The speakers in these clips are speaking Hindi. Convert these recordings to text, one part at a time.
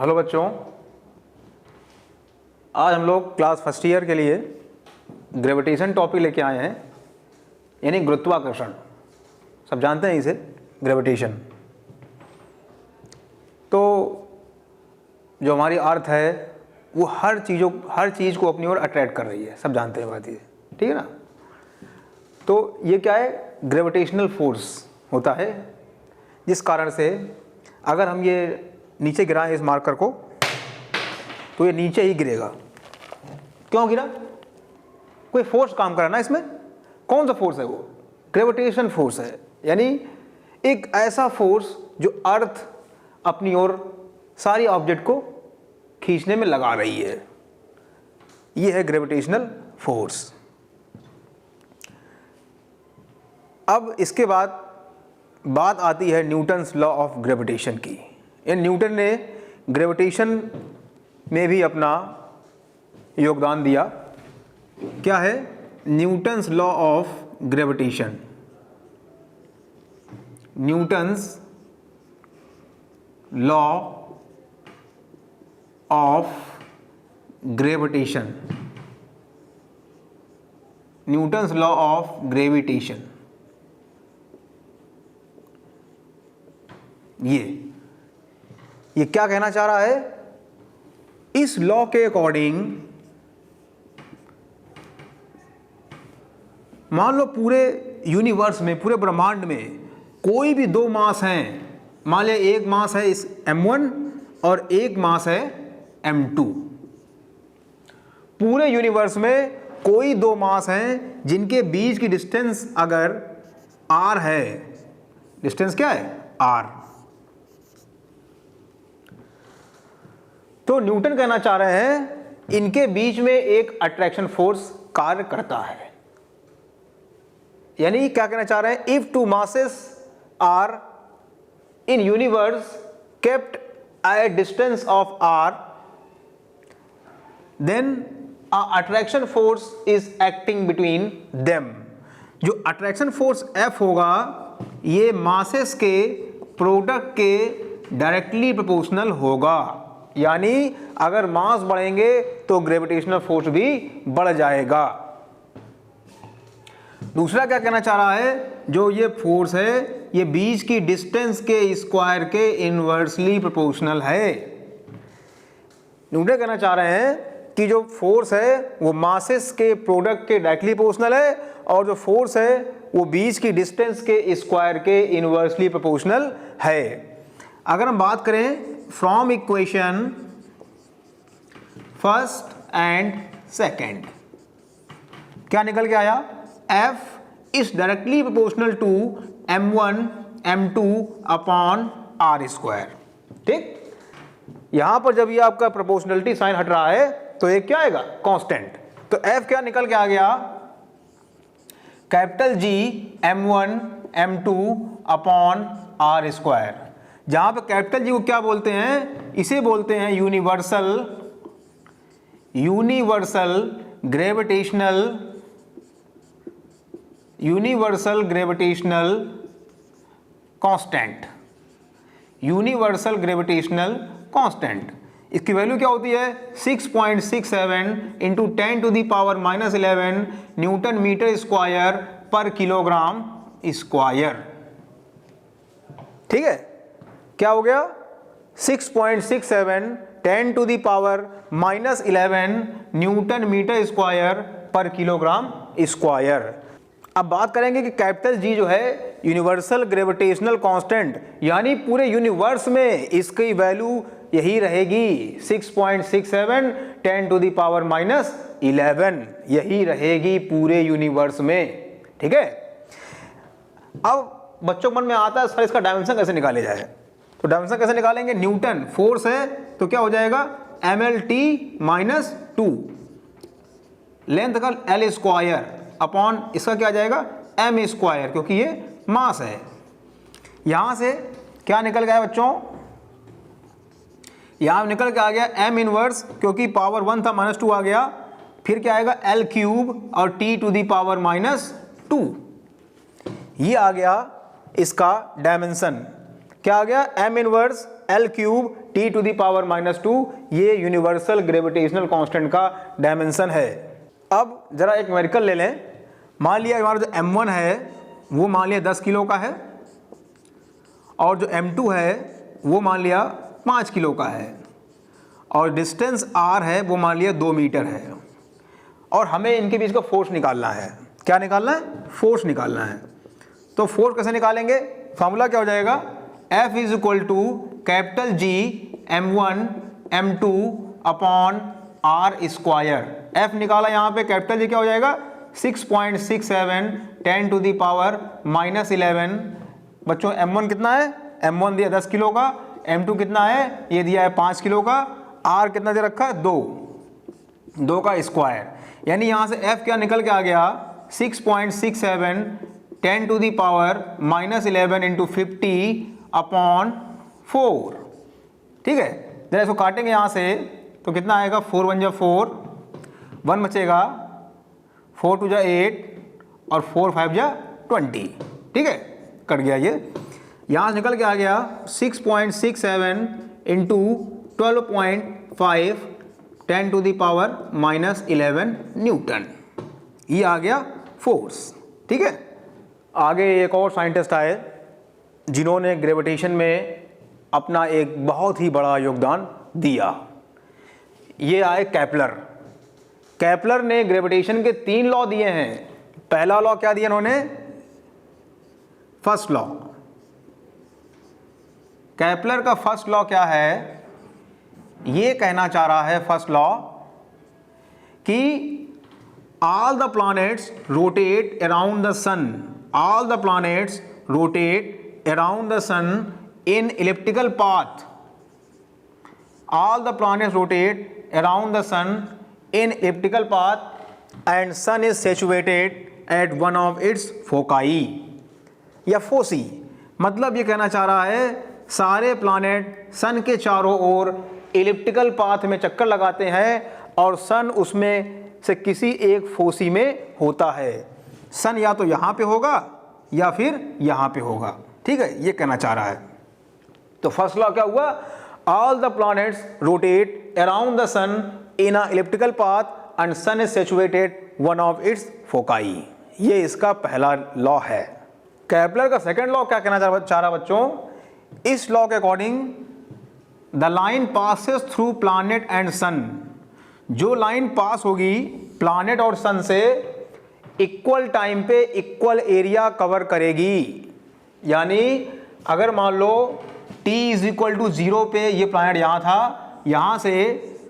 हेलो बच्चों, आज हम लोग क्लास फर्स्ट ईयर के लिए ग्रेविटेशन टॉपिक लेके आए हैं, यानी गुरुत्वाकर्षण। सब जानते हैं इसे, ग्रेविटेशन। तो जो हमारी अर्थ है वो हर चीज़ को अपनी ओर अट्रैक्ट कर रही है। सब जानते हैं बात ये, ठीक है ना। तो ये क्या है, ग्रेविटेशनल फोर्स होता है, जिस कारण से अगर हम ये नीचे गिराएं इस मार्कर को तो ये नीचे ही गिरेगा। क्यों गिरा? कोई फोर्स काम कर रहा है ना इसमें। कौन सा फोर्स है वो? ग्रेविटेशन फोर्स है, यानी एक ऐसा फोर्स जो अर्थ अपनी ओर सारी ऑब्जेक्ट को खींचने में लगा रही है। ये है ग्रेविटेशनल फोर्स। अब इसके बाद बात आती है न्यूटन्स लॉ ऑफ ग्रेविटेशन की। इन न्यूटन ने ग्रेविटेशन में भी अपना योगदान दिया। क्या है? Newton's law of gravitation. Newton's law of gravitation. Newton's law of gravitation. ये क्या कहना चाह रहा है? इस लॉ के अकॉर्डिंग मान लो पूरे यूनिवर्स में, पूरे ब्रह्मांड में कोई भी दो मास हैं। मान लिया एक मास है इस m1 और एक मास है m2। पूरे यूनिवर्स में कोई दो मास हैं जिनके बीच की डिस्टेंस अगर r है। डिस्टेंस क्या है? r। तो न्यूटन कहना चाह रहे हैं इनके बीच में एक अट्रैक्शन फोर्स कार्य करता है। यानी क्या कहना चाह रहे हैं? If two masses are in universe kept at distance of R, then a attraction force is acting between them. जो अट्रैक्शन फोर्स F होगा ये मासेस के प्रोडक्ट के डायरेक्टली प्रोपोर्शनल होगा। यानी अगर मास बढ़ेंगे तो ग्रेविटेशनल फोर्स भी बढ़ जाएगा। दूसरा क्या कहना चाह रहा है? जो ये फोर्स है ये बीच की डिस्टेंस के स्क्वायर के इनवर्सली प्रोपोर्शनल है। न्यूटन कहना चाह रहे हैं कि जो फोर्स है वो मासेस के प्रोडक्ट के डायरेक्टली प्रोपोर्शनल है, और जो फोर्स है वो बीच की डिस्टेंस के स्क्वायर के इनवर्सली प्रोपोर्शनल है। अगर हम बात करें from equation first and second, क्या निकल के आया? F is directly proportional to m1 m2 upon r square. ठीक, यहां पर जब ये आपका प्रोपोर्शनलिटी साइन हट रहा है तो ये क्या आएगा? कांस्टेंट। तो F क्या निकल के आ गया? Capital G m1 m2 upon r square. जहां पे कैपिटल जी को क्या बोलते हैं? इसे बोलते हैं universal gravitational constant. Universal gravitational constant. इसकी वैल्यू क्या होती है? 6.67 into 10 to the power -11 newton metre square per kilogram square. ठीक है, क्या हो गया? 6.67 10 to the power -11 newton metre square per kilogram square. अब बात करेंगे कि कैपिटल जी जो है यूनिवर्सल ग्रेविटेशनल कांस्टेंट, यानी पूरे यूनिवर्स में इसकी वैल्यू यही रहेगी 6.67 10 टू दी पावर -11, यही रहेगी पूरे यूनिवर्स में। ठीक है, अब बच्चों के मन में आता है सर इसका डायमेंशन कैसे निकाले जाए? तो डायमेंशन कैसे निकालेंगे? न्यूटन फोर्स है तो क्या हो जाएगा? mlt-2 लेंथ का l स्क्वायर अपॉन इसका क्या आ जाएगा? m स्क्वायर, क्योंकि ये मास है। यहां से क्या निकल गया बच्चों? यहां निकल के आ गया m इनवर्स, क्योंकि पावर 1 था -2 आ गया। फिर क्या आएगा? l क्यूब और t टू दी पावर -2। ये आ गया इसका डायमेंशन। क्या आ गया? m inverse L cube T to the power -2, ये यूनिवर्सल ग्रेविटेशनल कांस्टेंट का डायमेंशन है। अब जरा एक न्यूमेरिकल ले लें। मान लिया हमारा जो m1 है वो मान लिया 10 किलो का है और जो m2 है वो मान लिया 5 किलो का है और डिस्टेंस r है वो मान लिया 2 मीटर है और हमें इनके बीच का फोर्स निकालना है। क्या निकालना है? फोर्स निकालना है। तो फोर्स कैसे निकालेंगे? फॉर्मूला क्या हो जाएगा? F is equal to capital G m1 m2 upon r square. F निकाला यहाँ पे, कैपिटल G क्या हो जाएगा? 6.67 10 टू द पावर -11। बच्चों m1 कितना है? m1 दिया 10 किलो का, m2 कितना है? ये दिया है 5 किलो का, r कितना दे रखा है? 2 का स्क्वायर। यानी यहाँ से f क्या निकल के आ गया? 6.67 10 to the power -11 into 50 upon 4। ठीक है, जरा इसको काटेंगे यहाँ से तो कितना आएगा? 4 1 जा 4, 1 बचेगा, 4 2 जा 8 और 4 5 जा 20। ठीक है, कट गया ये। यहाँ से निकल के आ गया 6.67 into 12.5 10 to the power -11 newton. ये आ गया फोर्स। ठीक है, आगे एक और साइंटिस्ट आए जिन्होंने ग्रेविटेशन में अपना एक बहुत ही बड़ा योगदान दिया। ये आए केपलर। केपलर ने ग्रेविटेशन के 3 लॉ दिए हैं। पहला लॉ क्या दिया इन्होंने? First law. केपलर का फर्स्ट लॉ क्या है? ये कहना चाह रहा है फर्स्ट लॉ कि all the planets rotate around the sun, all the planets rotate around the sun in elliptical path, all the planets rotate around the sun in elliptical path and sun is situated at one of its foci या foci। मतलब ये कहना चाह रहा है सारे प्लानेट सन के चारों ओर एलिप्टिकल पाथ में चक्कर लगाते हैं और सन उसमें से किसी एक फोसी में होता है। सन या तो यहाँ पे होगा या फिर यहाँ पे होगा। ठीक है, ये कहना चाह रहा है। तो फर्स्ट लॉ क्या हुआ? All the planets rotate around the sun in a elliptical path and sun is situated one of its foci. ये इसका पहला लॉ है। केपलर का सेकंड लॉ क्या कहना चाह रहा बच्चों? इस लॉ के according the line passes through planet and sun, जो लाइन पास होगी प्लैनेट और सन से इक्वल टाइम पे इक्वल एरिया कवर करेगी। यानी अगर मान लो t इज इक्वल टू 0 पे ये प्लैनेट यहाँ था, यहाँ से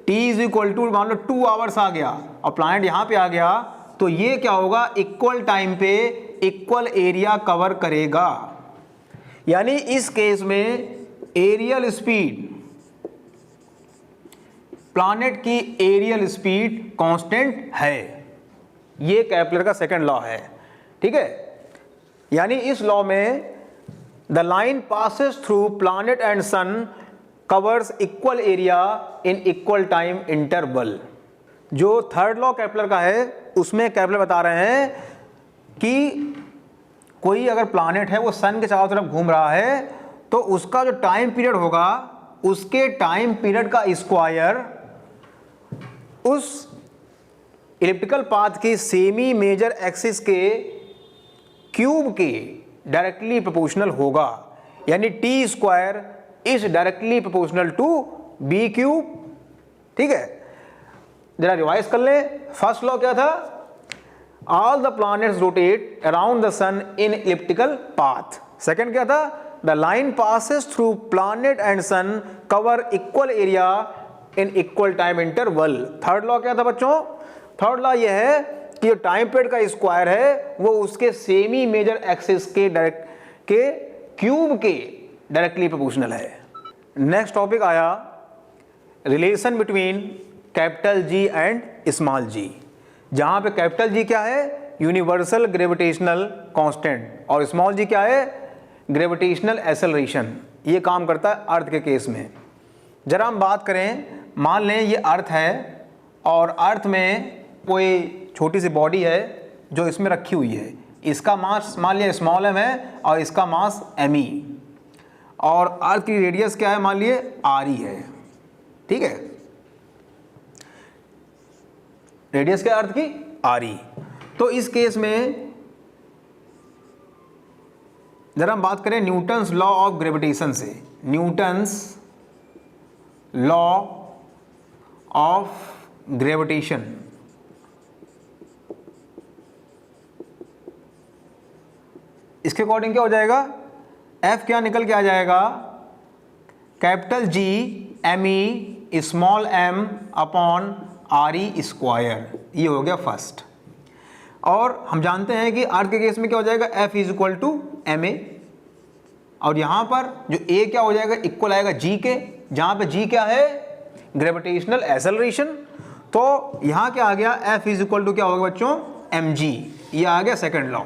t इज इक्वल टू मान लो 2 आवर्स आ गया और प्लैनेट यहाँ पे आ गया, तो ये क्या होगा? इक्वल टाइम पे इक्वल एरिया कवर करेगा। यानी इस केस में एरियल स्पीड, प्लैनेट की एरियल स्पीड कांस्टेंट है। ये केपलर का सेकंड लॉ है। ठीक है, यानी इस लॉ में the line passes through planet and sun covers equal area in equal time interval. जो थर्ड लॉ केपलर का है उसमें केपलर बता रहे हैं कि कोई अगर प्लैनेट है वो सन के चारों तरफ घूम रहा है तो उसका जो टाइम पीरियड होगा उसके टाइम पीरियड का स्क्वायर उस इलिप्टिकल पाथ के सेमी मेजर एक्सिस के क्यूब के डायरेक्टली प्रोपोर्शनल होगा। यानी T square is directly proportional to B cube. ठीक है, जरा रिवाइज कर ले। फर्स्ट लॉ क्या था? All the planets rotate around the sun in elliptical path. Second क्या था? The line passes through planet and sun cover equal area in equal time interval. Third law क्या था बच्चों? थर्ड लॉ ये है कि जो टाइम पीरियड का स्क्वायर है वो उसके सेमी मेजर एक्सिस के क्यूब के डायरेक्टली प्रोपोर्शनल है। नेक्स्ट टॉपिक आया relation between capital G and small g, जहां पे कैपिटल जी क्या है? यूनिवर्सल ग्रेविटेशनल कांस्टेंट और स्मॉल जी क्या है? Gravitational acceleration. ये काम करता है अर्थ के केस में। जरा हम बात करें, मान लें ये अर्थ है और अर्थ में कोई छोटी सी बॉडी है जो इसमें रखी हुई है। इसका मास मान लिया स्मॉल m है और इसका मास me। और अर्थ की रेडियस क्या है, मान लिए आर ई है, ठीक है, रेडियस क्या अर्थ की आर ई। तो इस केस में जरा हम बात करें न्यूटन्स लॉ ऑफ ग्रेविटेशन से, न्यूटन्स लॉ ऑफ ग्रेविटेशन, इसके अकॉर्डिंग क्या हो जाएगा, F क्या निकल के आ जाएगा, capital G M E small m upon R E square, ये हो गया फर्स्ट। और हम जानते हैं कि अर्थ के केस में क्या हो जाएगा, F is equal to M A, और यहाँ पर जो A क्या हो जाएगा, इक्वल आएगा G के, जहाँ पे G क्या है, ग्रेविटेशनल एक्सेलरेशन। तो यहाँ क्या आ गया, F इज इक्वल टू क्या होगा बच्चों, mg, ये आ गया सेकंड लॉ।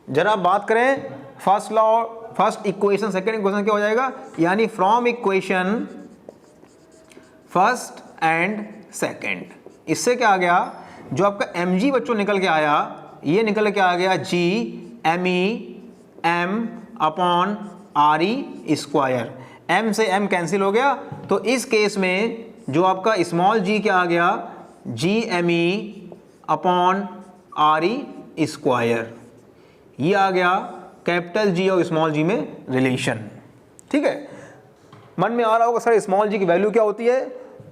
जरा बात करें first law, first equation, second equation क्या हो जाएगा, यानी from equation first and second, इससे क्या आ गया, जो आपका mg बच्चों निकल के आया, ये निकल के आ गया g M E M upon R E square, m से m कैंसिल हो गया। तो इस केस में जो आपका स्मॉल g क्या आ गया, g M E upon R E square, ये आ गया कैपिटल G और स्मॉल g में रिलेशन, ठीक है। मन में आ रहा होगा सर स्मॉल g की वैल्यू क्या होती है,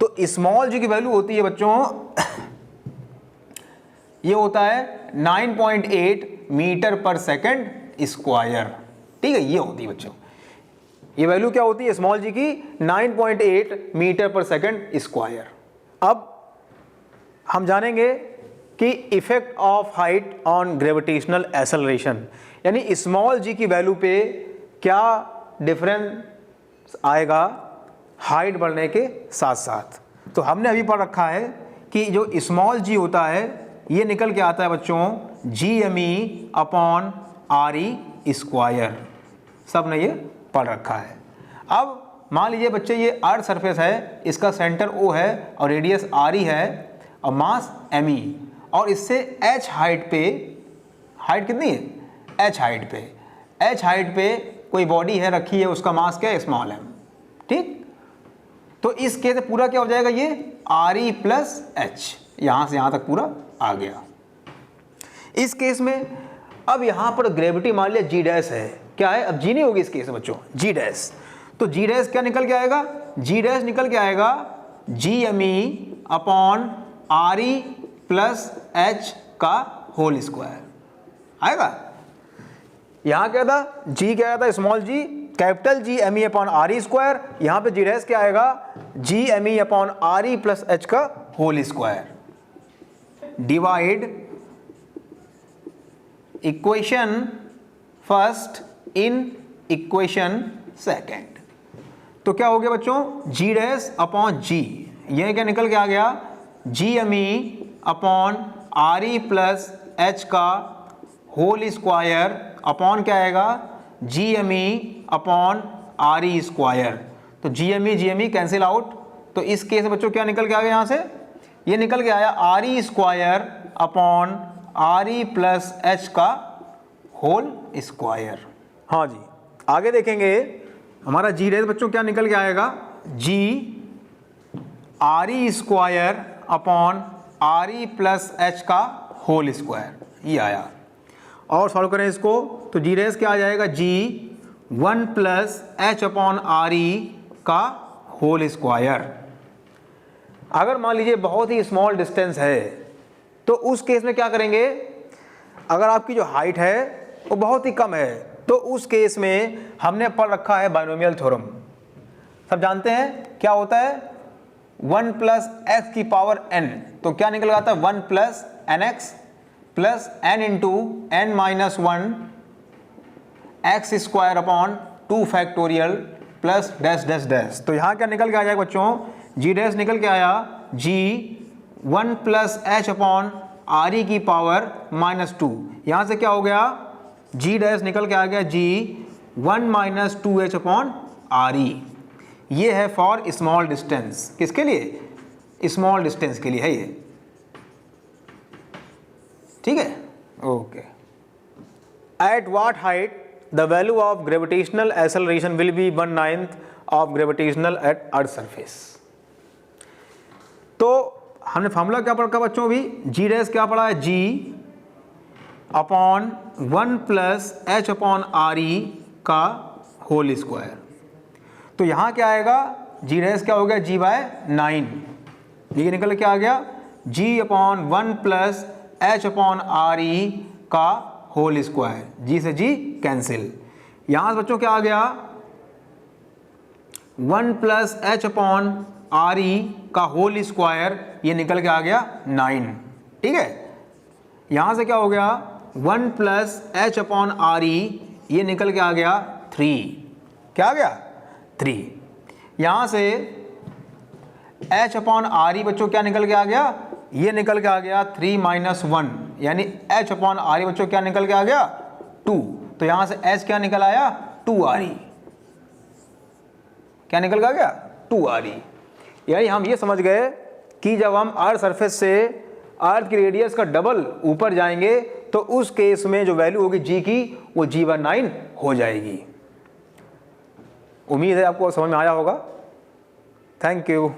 तो स्मॉल g की वैल्यू होती है बच्चों, ये होता है 9.8 मीटर पर सेकंड स्क्वायर, ठीक है, ये होती है बच्चों, ये वैल्यू क्या होती है स्मॉल g की, 9.8 मीटर पर सेकंड स्क्वायर। अब हम जानेंगे कि effect of height on gravitational acceleration, यानी स्मॉल g की वैल्यू पे क्या डिफरेंस आएगा हाइट बढ़ने के साथ साथ। तो हमने अभी पढ़ रखा है कि जो स्मॉल g होता है ये निकल के आता है बच्चों G M E upon R E square, सब ने ये पढ़ रखा है। अब मान लीजिए बच्चे ये अर्थ सरफेस है, इसका सेंटर O है और रेडियस आर ई है और मास एम ई, और इससे h हाइट पे, हाइट कितनी है h हाइट पे, h हाइट पे कोई बॉडी है रखी है, उसका मास क्या है स्मॉल m, ठीक। तो इस केस पूरा क्या हो जाएगा, ये आर ई प्लस एच, यहाँ से यहाँ तक पूरा आ गया। इस केस में अब यहाँ पर ग्रेविटी मान लिया g डैश है, क्या है, अब g नहीं होगी इस केस में बच्चों, g डैश, तो g डैश क्या निकल के आएगा, g डैश निकल के आएगा G M E upon R E plus H का होल स्क्वायर आएगा। यहाँ क्या था, g क्या था small g, capital G M E upon R E square, यहाँ पे g डैश क्या आएगा, G M E upon R E plus H का whole square. Divide equation first in equation second, तो क्या हो गया बच्चों, g डैश अपॉन g, ये क्या निकल के आ गया, G M E upon R E plus H का होल स्क्वायर अपॉन क्या आएगा, G M E upon R E square. तो G M E cancel out, तो इस केस में बच्चों क्या निकल के आ गया, यहाँ से ये निकल के आया are E square upon R E plus H का होल स्क्वायर। हाँ जी, आगे देखेंगे हमारा जी डैश बच्चों क्या निकल के आएगा, G R E square upon R E plus H का होल स्क्वायर, ये आया। और सॉल्व करें इसको तो जी डैश क्या आ जाएगा, जी 1 plus H upon R E का होल स्क्वायर। अगर मान लीजिए बहुत ही स्मॉल डिस्टेंस है तो उस केस में क्या करेंगे, अगर आपकी जो हाइट है वो बहुत ही कम है तो उस केस में हमने पढ़ रखा है बाइनोमियल थ्योरम, सब जानते हैं क्या होता है, 1 प्लस एक्स की पावर n, तो क्या निकल आता है 1 plus N X plus N into N minus 1 X square upon 2 factorial plus dash dash dash. तो यहाँ क्या निकल के आ जाएगा बच्चों, जी डैश निकल के आया जी 1 प्लस एच अपॉन आर ई की पावर माइनस 2, यहाँ से क्या हो गया, जी डैश निकल के आ गया जी 1 माइनस 2 एच अपॉन आर ई। ये है फॉर स्मॉल डिस्टेंस, किसके लिए, स्मॉल डिस्टेंस के लिए है ये, ठीक है, okay. At what height the value of gravitational acceleration will be 1/9 of gravitational at earth surface. तो हमने फॉर्मूला क्या पढ़ा बच्चों? अभी जी डैश क्या पढ़ा है? G upon 1 plus H upon R E का होल स्क्वायर। तो यहाँ क्या आएगा? जी डैश क्या हो गया? जी बाय 9, ये निकल के आ गया G upon 1 plus H upon R E का होल स्क्वायर। जी से जी कैंसिल। यहाँ से बच्चों क्या आ गया? 1 plus H upon R E का होल स्क्वायर, ये निकल के आ गया 9। ठीक है, यहाँ से क्या हो गया? 1 प्लस एच अपॉन आर ई, ये निकल के आ गया 3। क्या आ गया? 3। यहाँ से एच अपॉन आर ई बच्चों क्या निकल के आ गया? ये निकल के आ गया 3 - 1, यानी एच अपॉन आर ई बच्चों क्या निकल के आ गया? 2। तो यहाँ से एच क्या निकल आया? 2 आर ई। क्या निकल के आ गया? 2 आर ई। यानी हम ये समझ गए कि जब हम अर्थ सरफेस से अर्थ की रेडियस का डबल ऊपर जाएंगे तो उस केस में जो वैल्यू होगी जी की वो g/9 हो जाएगी। उम्मीद है आपको समझ में आया होगा। Thank you.